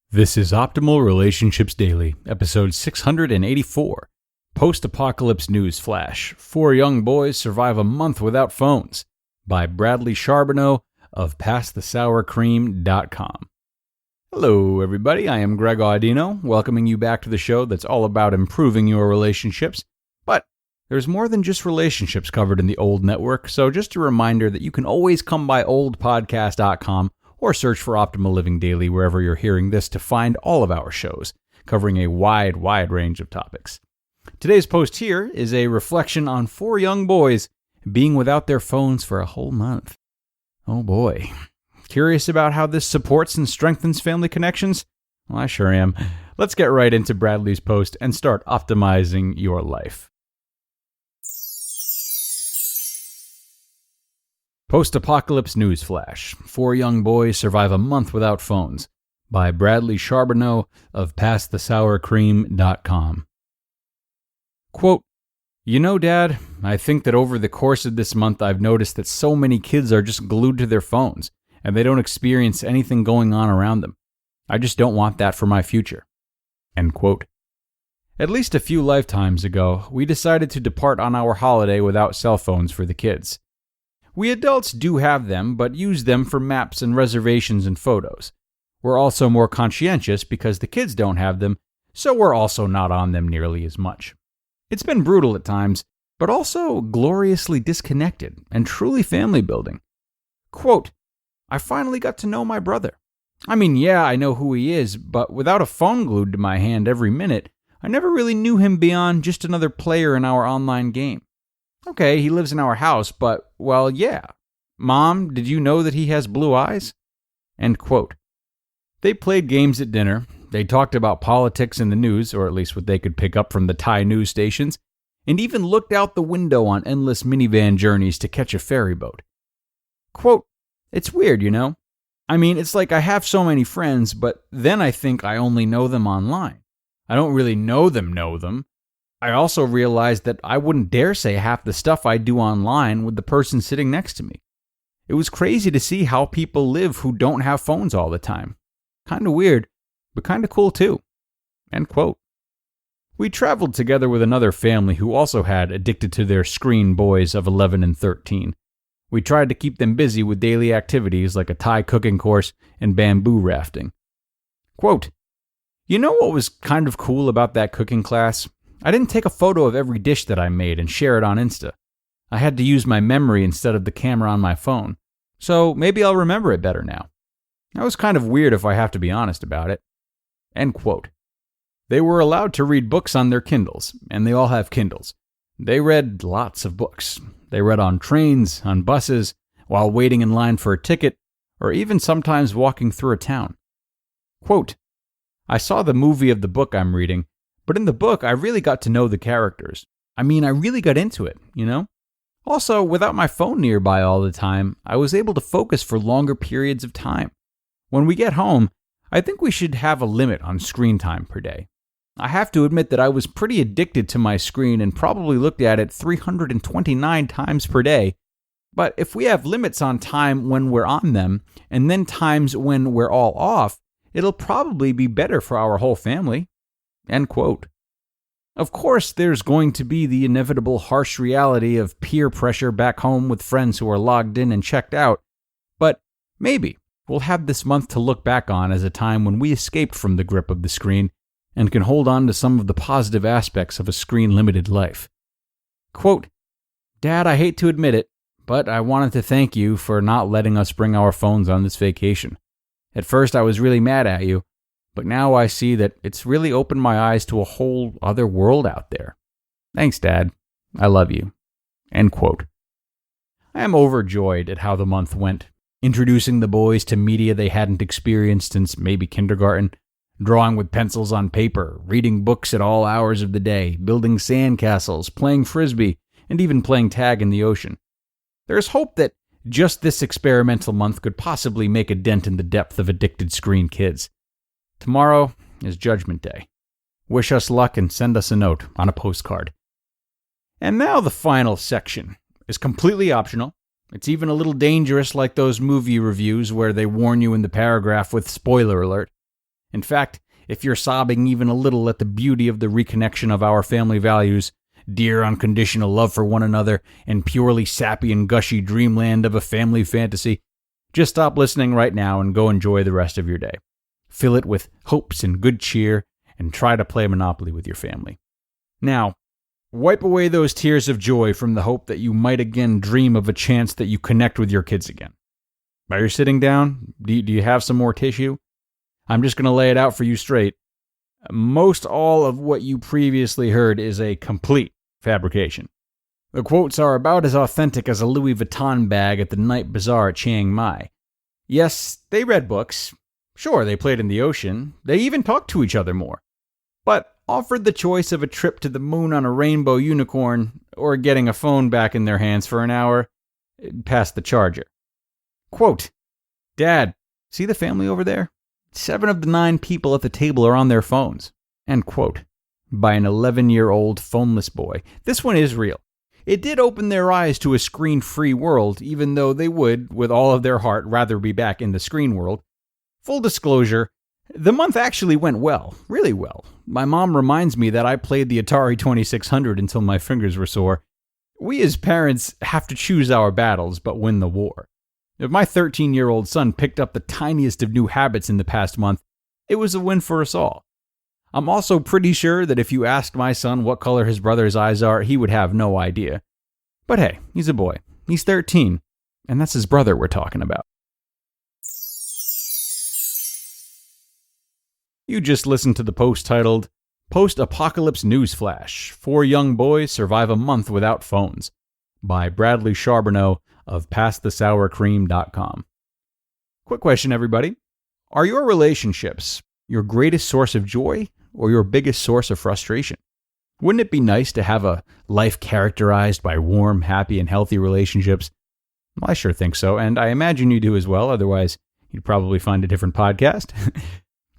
This is Optimal Relationships Daily, episode 684. Post-Apocalypse News Flash. 4 young boys survive a month without phones. By Bradley Charbonneau of PastTheSourCream.com. Hello, everybody. I am Greg Audino, welcoming you back to the show that's all about improving your relationships. But there's more than just relationships covered in the old network, so just a reminder that you can always come by oldpodcast.com or search for Optimal Living Daily wherever you're hearing this to find all of our shows, covering a wide range of topics. Today's post here is a reflection on 4 young boys being without their phones for a whole month. Oh boy. Curious about how this supports and strengthens family connections? Well, I sure am. Let's get right into Bradley's post and start optimizing your life. Post-Apocalypse News Flash. 4 young boys survive a month without phones. By Bradley Charbonneau of PastTheSourCream.com. Quote, "You know, Dad, I think that over the course of this month I've noticed that so many kids are just glued to their phones, and they don't experience anything going on around them. I just don't want that for my future." End quote. At least a few lifetimes ago, we decided to depart on our holiday without cell phones for the kids. We adults do have them, but use them for maps and reservations and photos. We're also more conscientious because the kids don't have them, so we're also not on them nearly as much. It's been brutal at times, but also gloriously disconnected and truly family building. Quote, "I finally got to know my brother. I mean, yeah, I know who he is, but without a phone glued to my hand every minute, I never really knew him beyond just another player in our online game. Okay, he lives in our house, but, well, yeah. Mom, did you know that he has blue eyes?" End quote. They played games at dinner. They talked about politics in the news, or at least what they could pick up from the Thai news stations, and even looked out the window on endless minivan journeys to catch a ferry boat. Quote, "It's weird, you know? I mean, it's like I have so many friends, but then I think I only know them online. I don't really know them. I also realized that I wouldn't dare say half the stuff I do online with the person sitting next to me. It was crazy to see how people live who don't have phones all the time. Kinda weird, but kinda cool too." End quote. We traveled together with another family who also had addicted to their screen boys of 11 and 13. We tried to keep them busy with daily activities like a Thai cooking course and bamboo rafting. Quote, "You know what was kind of cool about that cooking class? I didn't take a photo of every dish that I made and share it on Insta. I had to use my memory instead of the camera on my phone. So maybe I'll remember it better now. That was kind of weird if I have to be honest about it." End quote. They were allowed to read books on their Kindles, and they all have Kindles. They read lots of books. They read on trains, on buses, while waiting in line for a ticket, or even sometimes walking through a town. Quote, "I saw the movie of the book I'm reading, but in the book, I really got to know the characters. I mean, I really got into it, you know? Also, without my phone nearby all the time, I was able to focus for longer periods of time. When we get home, I think we should have a limit on screen time per day. I have to admit that I was pretty addicted to my screen and probably looked at it 329 times per day. But if we have limits on time when we're on them, and then times when we're all off, it'll probably be better for our whole family." End quote. Of course, there's going to be the inevitable harsh reality of peer pressure back home with friends who are logged in and checked out, but maybe we'll have this month to look back on as a time when we escaped from the grip of the screen and can hold on to some of the positive aspects of a screen-limited life. Quote, "Dad, I hate to admit it, but I wanted to thank you for not letting us bring our phones on this vacation. At first, I was really mad at you, but now I see that it's really opened my eyes to a whole other world out there. Thanks, Dad. I love you." End quote. I am overjoyed at how the month went, introducing the boys to media they hadn't experienced since maybe kindergarten, drawing with pencils on paper, reading books at all hours of the day, building sandcastles, playing frisbee, and even playing tag in the ocean. There's hope that just this experimental month could possibly make a dent in the depth of addicted screen kids. Tomorrow is Judgment Day. Wish us luck and send us a note on a postcard. And now the final section is completely optional. It's even a little dangerous, like those movie reviews where they warn you in the paragraph with spoiler alert. In fact, if you're sobbing even a little at the beauty of the reconnection of our family values, dear unconditional love for one another, and purely sappy and gushy dreamland of a family fantasy, just stop listening right now and go enjoy the rest of your day. Fill it with hopes and good cheer, and try to play Monopoly with your family. Now, wipe away those tears of joy from the hope that you might again dream of a chance that you connect with your kids again. While you're sitting down, do you have some more tissue? I'm just going to lay it out for you straight. Most all of what you previously heard is a complete fabrication. The quotes are about as authentic as a Louis Vuitton bag at the night bazaar at Chiang Mai. Yes, they read books. Sure, they played in the ocean. They even talked to each other more. But offered the choice of a trip to the moon on a rainbow unicorn or getting a phone back in their hands for an hour, past the charger. Quote, Dad, see the family over there? 7 of the 9 people at the table are on their phones. End quote. By an 11-year-old phoneless boy. This one is real. It did open their eyes to a screen-free world, even though they would, with all of their heart, rather be back in the screen world. Full disclosure, the month actually went well, really well. My mom reminds me that I played the Atari 2600 until my fingers were sore. We as parents have to choose our battles, but win the war. If my 13-year-old son picked up the tiniest of new habits in the past month, it was a win for us all. I'm also pretty sure that if you asked my son what color his brother's eyes are, he would have no idea. But hey, he's a boy. He's 13, and that's his brother we're talking about. You just listened to the post titled, Post-Apocalypse Newsflash, 4 Young Boys Survive a Month Without Phones, by Bradley Charbonneau of PastTheSourCream.com. Quick question, everybody. Are your relationships your greatest source of joy or your biggest source of frustration? Wouldn't it be nice to have a life characterized by warm, happy, and healthy relationships? Well, I sure think so, and I imagine you do as well, otherwise you'd probably find a different podcast.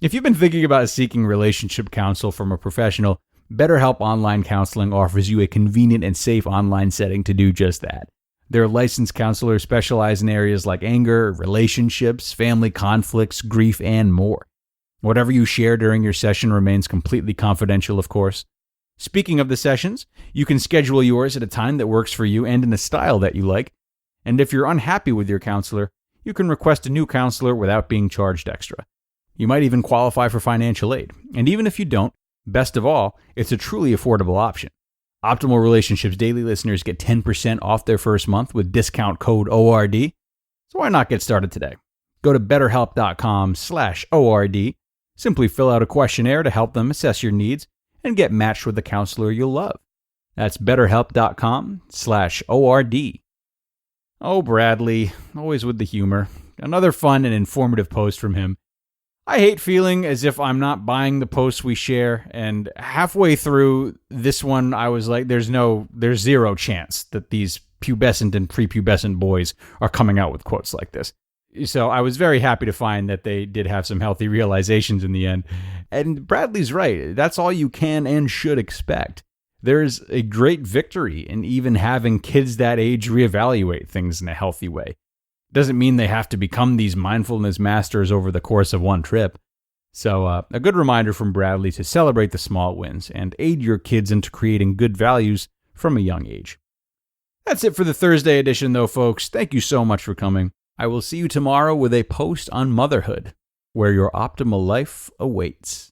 If you've been thinking about seeking relationship counsel from a professional, BetterHelp Online Counseling offers you a convenient and safe online setting to do just that. Their licensed counselors specialize in areas like anger, relationships, family conflicts, grief, and more. Whatever you share during your session remains completely confidential, of course. Speaking of the sessions, you can schedule yours at a time that works for you and in a style that you like. And if you're unhappy with your counselor, you can request a new counselor without being charged extra. You might even qualify for financial aid. And even if you don't, best of all, it's a truly affordable option. Optimal Relationships Daily listeners get 10% off their first month with discount code ORD. So why not get started today? Go to betterhelp.com/ORD. Simply fill out a questionnaire to help them assess your needs and get matched with a counselor you'll love. That's betterhelp.com/ORD. Oh, Bradley, always with the humor. Another fun and informative post from him. I hate feeling as if I'm not buying the posts we share, and halfway through this one, I was like, there's zero chance that these pubescent and prepubescent boys are coming out with quotes like this. So I was very happy to find that they did have some healthy realizations in the end. And Bradley's right. That's all you can and should expect. There's a great victory in even having kids that age reevaluate things in a healthy way. Doesn't mean they have to become these mindfulness masters over the course of one trip. So a good reminder from Bradley to celebrate the small wins and aid your kids into creating good values from a young age. That's it for the Thursday edition, though, folks. Thank you so much for coming. I will see you tomorrow with a post on motherhood, where your optimal life awaits.